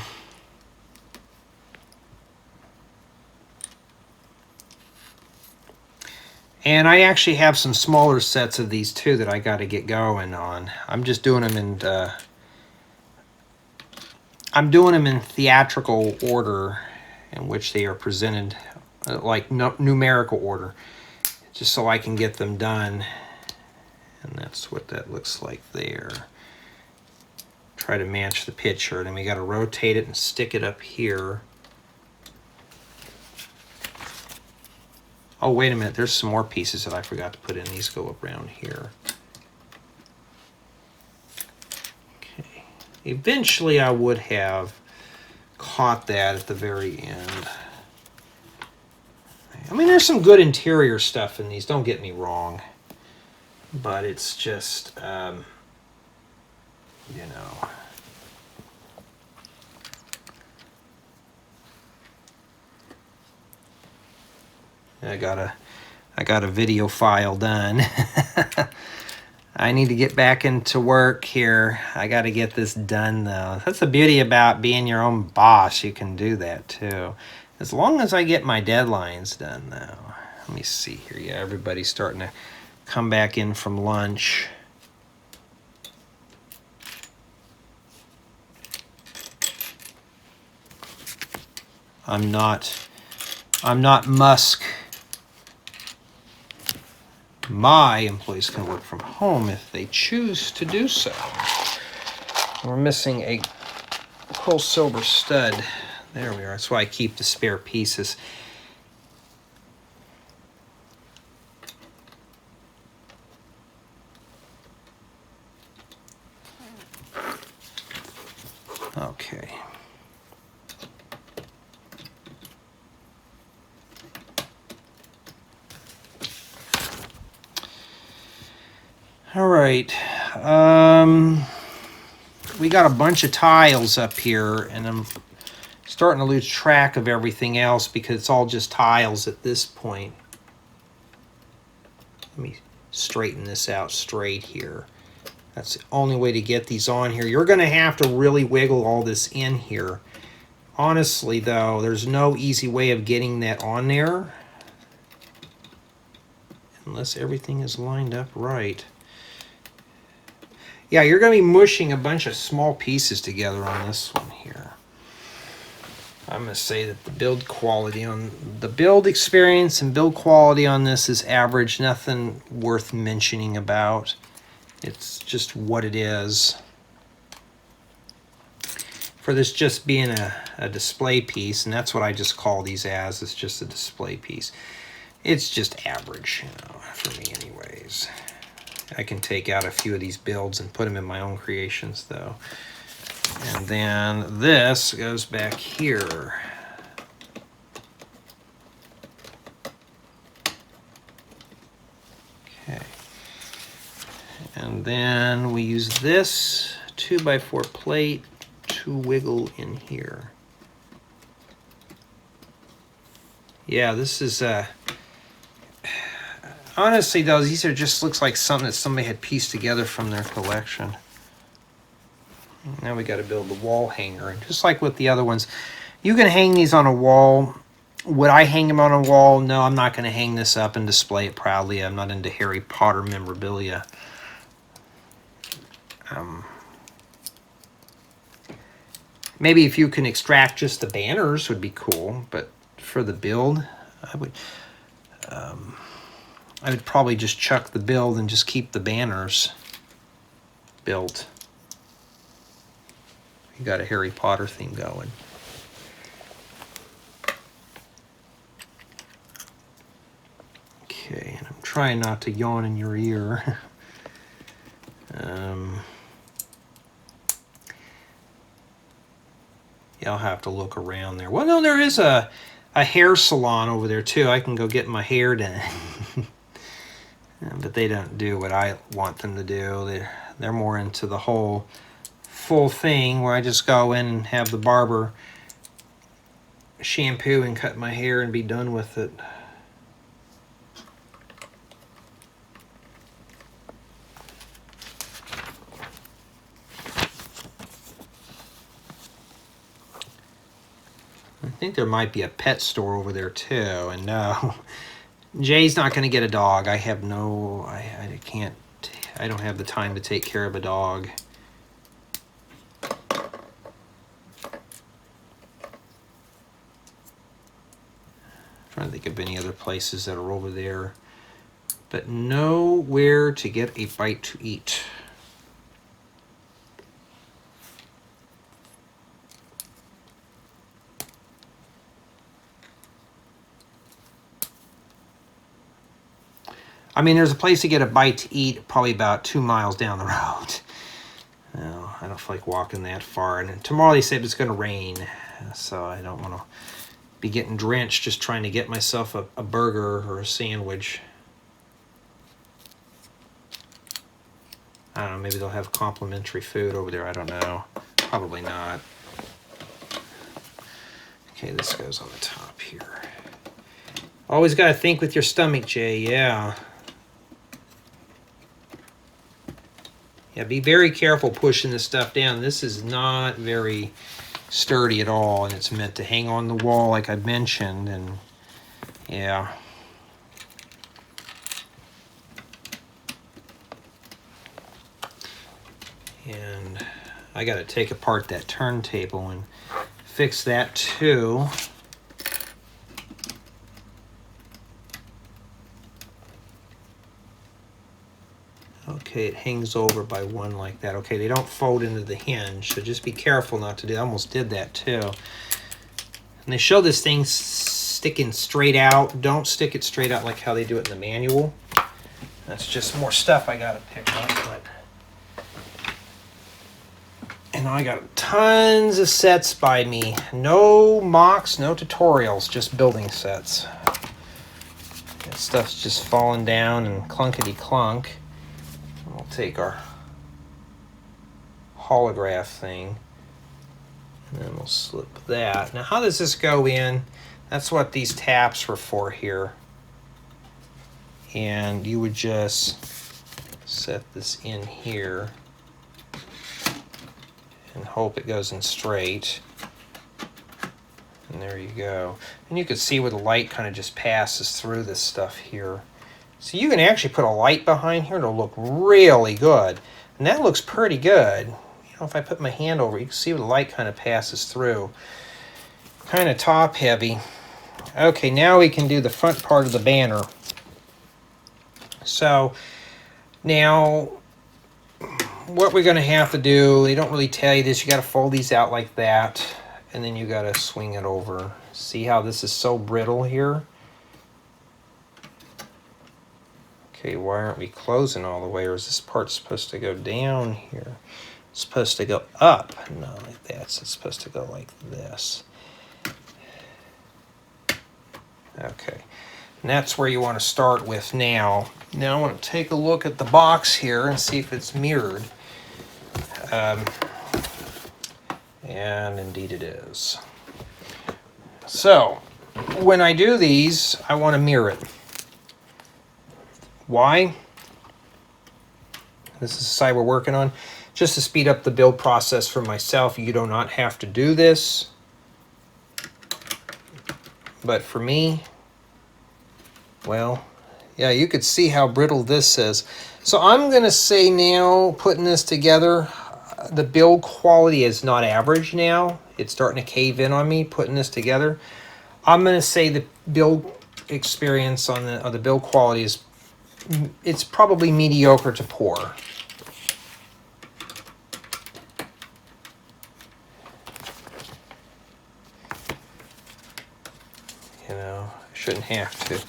And I actually have some smaller sets of these too that I got to get going on. I'm just doing them in theatrical order in which they are presented, like numerical order, just so I can get them done. And that's what that looks like there. Try to match the picture, and then we got to rotate it and stick it up here. Oh, wait a minute, there's some more pieces that I forgot to put in. These go around here. Okay. Eventually I would have caught that at the very end. I mean, there's some good interior stuff in these, don't get me wrong. But it's just, you know. I got a video file done. I need to get back into work here. I got to get this done though. That's the beauty about being your own boss. You can do that too. As long as I get my deadlines done though. Let me see here. Yeah, everybody's starting to come back in from lunch. I'm not Musk. My employees can work from home if they choose to do so. We're missing a whole silver stud. There we are. That's why I keep the spare pieces. Okay. All right. We got a bunch of tiles up here, and I'm starting to lose track of everything else because it's all just tiles at this point. Let me straighten this out straight here. That's the only way to get these on here. You're going to have to really wiggle all this in here. Honestly, though, there's no easy way of getting that on there unless everything is lined up right. Yeah, you're going to be mushing a bunch of small pieces together on this one here. I'm going to say that the build quality on the build experience and build quality on this is average. Nothing worth mentioning about. It's just what it is. For this just being a display piece, and that's what I just call these as, it's just a display piece. It's just average, you know, for me anyways. I can take out a few of these builds and put them in my own creations though. And then this goes back here. Okay. And then we use this 2x4 plate to wiggle in here. Yeah, this is honestly though, these are just looks like something that somebody had pieced together from their collection. Now we got to build the wall hanger, and just like with the other ones, you can hang these on a wall. Would I hang them on a wall? No, I'm not going to hang this up and display it proudly. I'm not into Harry Potter memorabilia. Maybe if you can extract just the banners would be cool, but for the build, I would probably just chuck the build and just keep the banners built. You got a Harry Potter theme going. Okay, and I'm trying not to yawn in your ear. Yeah, I'll have to look around there. Well, no, there is a hair salon over there too. I can go get my hair done. But they don't do what I want them to do. They're more into the whole full thing where I just go in and have the barber shampoo and cut my hair and be done with it. I think there might be a pet store over there too, and no, Jay's not going to get a dog. I have no, I can't, I don't have the time to take care of a dog. Trying to think of any other places that are over there, but nowhere to get a bite to eat. I mean, there's a place to get a bite to eat probably about 2 miles down the road. No, I don't feel like walking that far. And tomorrow they said it's going to rain, so I don't want to be getting drenched just trying to get myself a burger or a sandwich. I don't know, maybe they'll have complimentary food over there. I don't know. Probably not. Okay, this goes on the top here. Always got to think with your stomach, Jay. Yeah. Yeah, be very careful pushing this stuff down. This is not very sturdy at all, and it's meant to hang on the wall like I mentioned, and yeah. And I got to take apart that turntable and fix that too. Okay, it hangs over by one like that. Okay, they don't fold into the hinge, so just be careful not to do. I almost did that too. And they show this thing sticking straight out. Don't stick it straight out like how they do it in the manual. That's just more stuff I gotta pick up. But and I got tons of sets by me. No mocks, no tutorials, just building sets. That stuff's just falling down and clunkety clunk. We'll take our holograph thing and then we'll slip that. Now, how does this go in? That's what these taps were for here. and you would just set this in here and hope it goes in straight. And there you go. And you can see where the light kind of just passes through this stuff here. So you can actually put a light behind here, it'll look really good. And that looks pretty good. You know, if I put my hand over, you can see where the light kind of passes through. Kind of top heavy. Okay, now we can do the front part of the banner. So now what we're going to have to do, they don't really tell you this, you got to fold these out like that, and then you got to swing it over. See how this is so brittle here? Okay, why aren't we closing all the way, or is this part supposed to go down here? It's supposed to go up, not like that, so it's supposed to go like this. Okay, and that's where you want to start with now. Now I want to take a look at the box here and see if it's mirrored. And indeed it is. So, when I do these, I want to mirror it. Why? This is the side we're working on. Just to speed up the build process for myself. You do not have to do this. But for me, well, yeah, you could see how brittle this is. So I'm going to say now, putting this together, the build quality is not average now. It's starting to cave in on me, putting this together. I'm going to say the build experience on the build quality is, it's probably mediocre to poor. You know, I shouldn't have to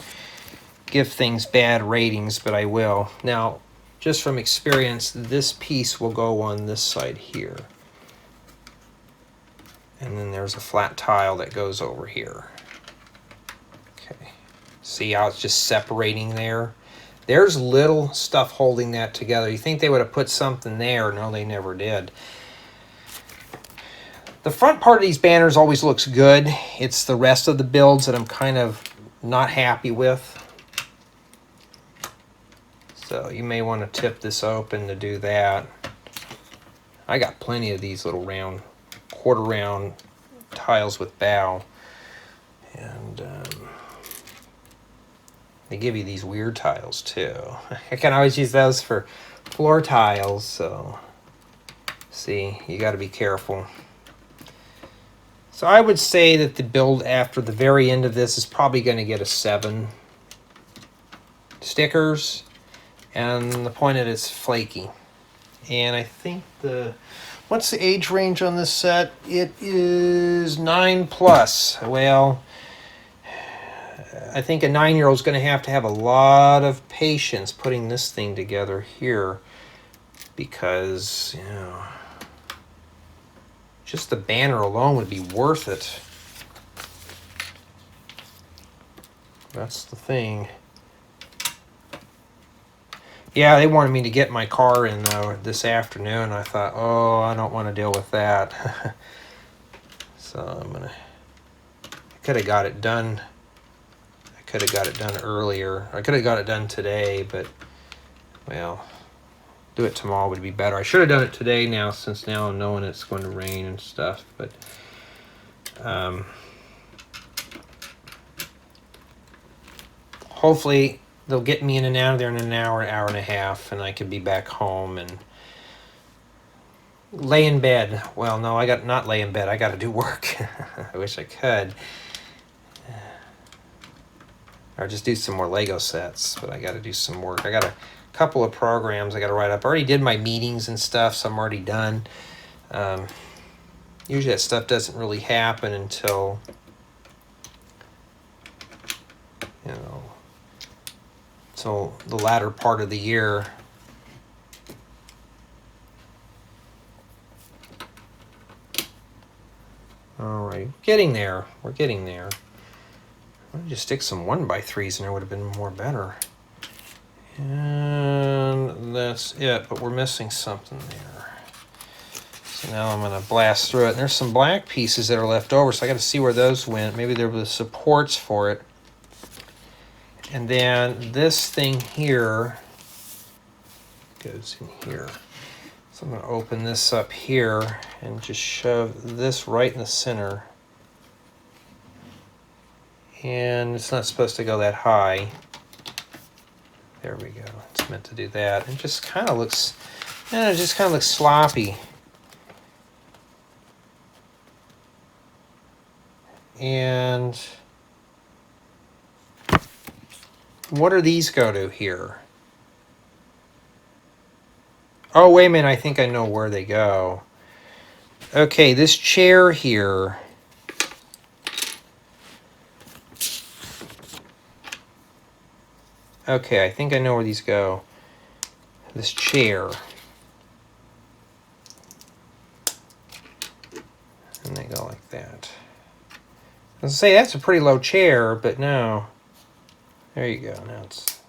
give things bad ratings, but I will. Now, just from experience, this piece will go on this side here. And then there's a flat tile that goes over here. Okay, see how it's just separating there? There's little stuff holding that together. You think they would have put something there. No, they never did. The front part of these banners always looks good. It's the rest of the builds that I'm kind of not happy with. So you may want to tip this open to do that. I got plenty of these little round, quarter round tiles with bow. And they give you these weird tiles too. I can always use those for floor tiles, so see, you got to be careful. So I would say that the build after the very end of this is probably going to get a 7 stickers, and the point of it's flaky. And I think what's the age range on this set? It is 9+. Well, I think a 9-year-old is going to have a lot of patience putting this thing together here, because, you know, just the banner alone would be worth it. That's the thing. Yeah, they wanted me to get my car in this afternoon. I thought, oh, I don't want to deal with that. So I could have got it done. I could have got it done earlier. I could have got it done today, but, well, do it tomorrow would be better. I should have done it today now, since now I'm knowing it's going to rain and stuff, but hopefully they'll get me in and out of there in an hour and a half, and I can be back home and lay in bed. Well, no, not lay in bed. I got to do work. I wish I could. Or just do some more Lego sets, but I got to do some work. I got a couple of programs I got to write up. I already did my meetings and stuff, so I'm already done. Usually that stuff doesn't really happen until, you know, till the latter part of the year. All right, getting there. We're getting there. Why don't you stick some 1x3s in there? Would have been more better. And that's it, but we're missing something there. So now I'm going to blast through it. And there's some black pieces that are left over, so I got to see where those went. Maybe there were the supports for it. And then this thing here goes in here. So I'm going to open this up here and just shove this right in the center. And it's not supposed to go that high. There we go. It's meant to do that. It just kind of looks, it just kind of looks sloppy. And what do these go to here? Oh, wait a minute. I think I know where they go. Okay, this chair here. Okay, I think I know where these go. This chair. And they go like that. I was gonna say that's a pretty low chair, but no. There you go. Now it's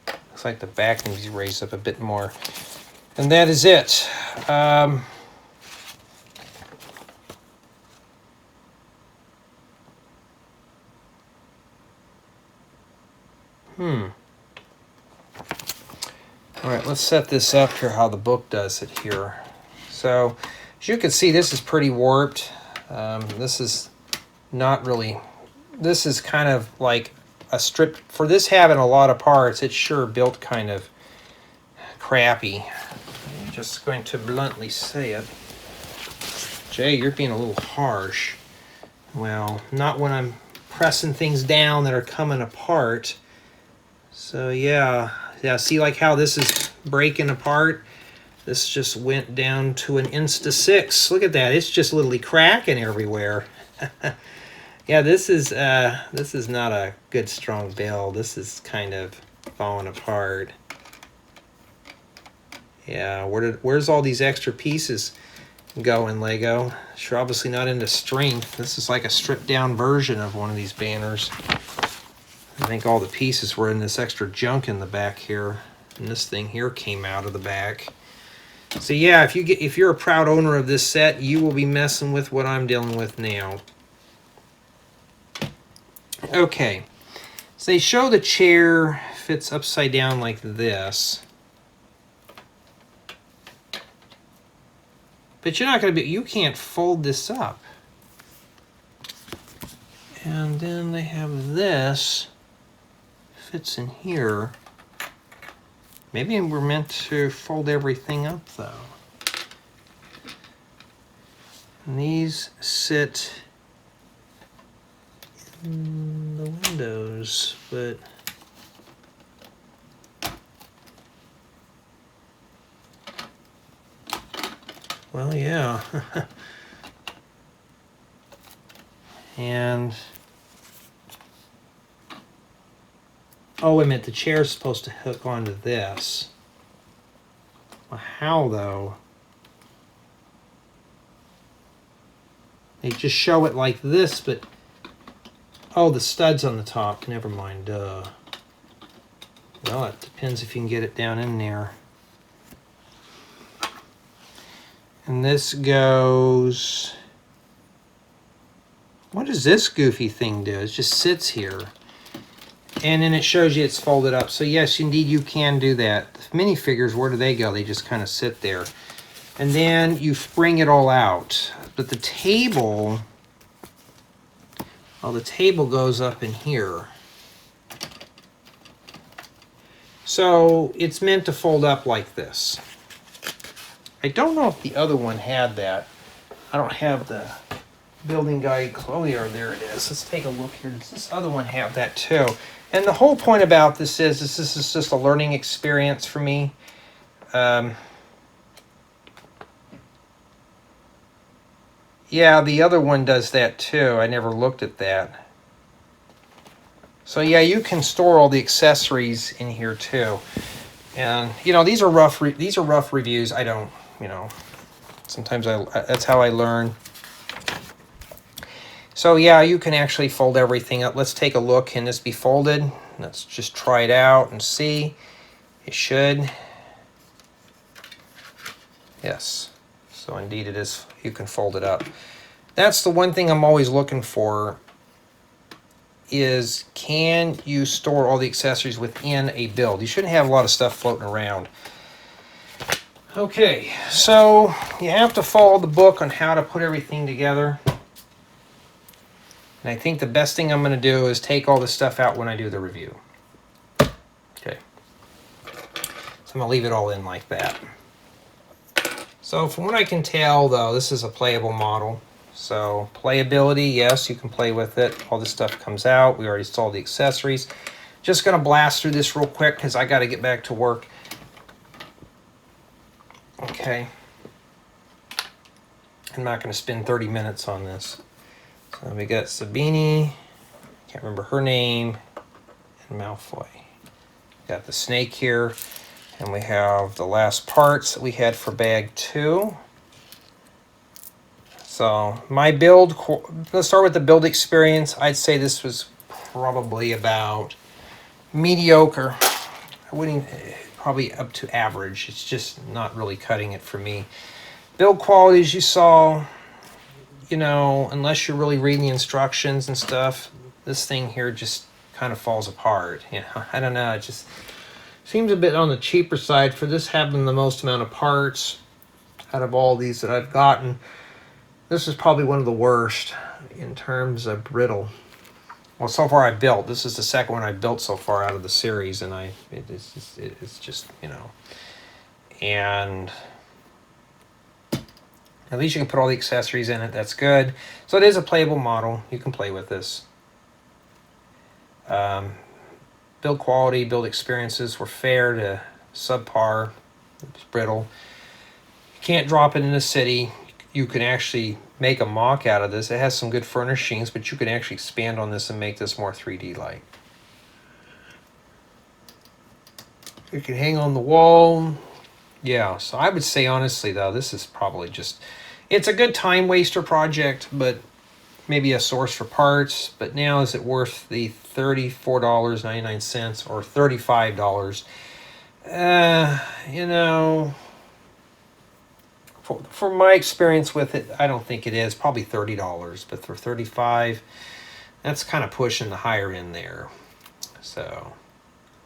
looks like the back needs to be raised up a bit more. And that is it. All right, let's set this up here how the book does it here. So, as you can see, this is pretty warped. This is not really, this is kind of like a strip. For this having a lot of parts, it's sure built kind of crappy. I'm just going to bluntly say it. Jay, you're being a little harsh. Well, not when I'm pressing things down that are coming apart. So yeah, see like how this is breaking apart? This just went down to an Insta-6. Look at that, it's just literally cracking everywhere. Yeah, this is not a good strong build. This is kind of falling apart. Yeah, where's all these extra pieces going, Lego? You're obviously not into strength. This is like a stripped down version of one of these banners. I think all the pieces were in this extra junk in the back here, and this thing here came out of the back. So yeah, if you're a proud owner of this set, you will be messing with what I'm dealing with now. Okay, so they show the chair fits upside down like this. But you're not going to be, you can't fold this up. And then they have this, fits in here. Maybe we're meant to fold everything up though. And these sit in the windows, but well, yeah. And oh, wait a minute, the chair's supposed to hook onto this. Well, how though? They just show it like this, but oh, the stud's on the top. Never mind, duh. Well, it depends if you can get it down in there. And this goes... What does this goofy thing do? It just sits here. And then it shows you it's folded up. So yes, indeed, you can do that. The minifigures, where do they go? They just kind of sit there. And then you bring it all out. But the table... Well, the table goes up in here. So it's meant to fold up like this. I don't know if the other one had that. I don't have the building guide. Oh, there it is. Let's take a look here. Does this other one have that too? And the whole point about this is this is just a learning experience for me. Yeah, the other one does that too. I never looked at that. So yeah, you can store all the accessories in here too. And you know, these are rough reviews. I don't, you know, sometimes that's how I learn. So yeah, you can actually fold everything up. Let's take a look. Can this be folded? Let's just try it out and see. It should. Yes. So indeed it is. You can fold it up. That's the one thing I'm always looking for is, can you store all the accessories within a build? You shouldn't have a lot of stuff floating around. Okay, so you have to follow the book on how to put everything together. And I think the best thing I'm going to do is take all this stuff out when I do the review. Okay. So I'm going to leave it all in like that. So from what I can tell, though, this is a playable model. So playability, yes, you can play with it. All this stuff comes out. We already saw the accessories. Just going to blast through this real quick because I got to get back to work. Okay. I'm not going to spend 30 minutes on this. So we got Sabini, can't remember her name, and Malfoy. Got the snake here, and we have the last parts that we had for bag 2. So my build, let's start with the build experience. I'd say this was probably about mediocre. I wouldn't, probably up to average. It's just not really cutting it for me. Build quality, as you saw, you know, unless you're really reading the instructions and stuff, this thing here just kind of falls apart. You know, I don't know, it just seems a bit on the cheaper side for this having the most amount of parts out of all these that I've gotten. This is probably one of the worst in terms of brittle. Well, so far I've built. This is the second one I've built so far out of the series, and it's just, you know, and at least you can put all the accessories in it. That's good. So it is a playable model. You can play with this. Build quality, build experiences were fair to subpar. It's brittle. You can't drop it in the city. You can actually make a mock out of this. It has some good furnishings, but you can actually expand on this and make this more 3D-like. You can hang on the wall. Yeah, so I would say honestly though, this is probably just, it's a good time waster project, but maybe a source for parts. But now, is it worth the $34.99 or $35? You know, for my experience with it, I don't think it is. Probably $30, but for $35, that's kind of pushing the higher end there. So,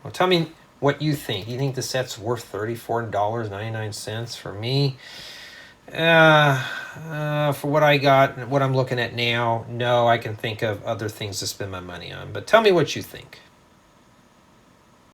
well, tell me what you think. You think the set's worth $34.99 for me? For what I got and what I'm looking at now, no, I can think of other things to spend my money on. But tell me what you think.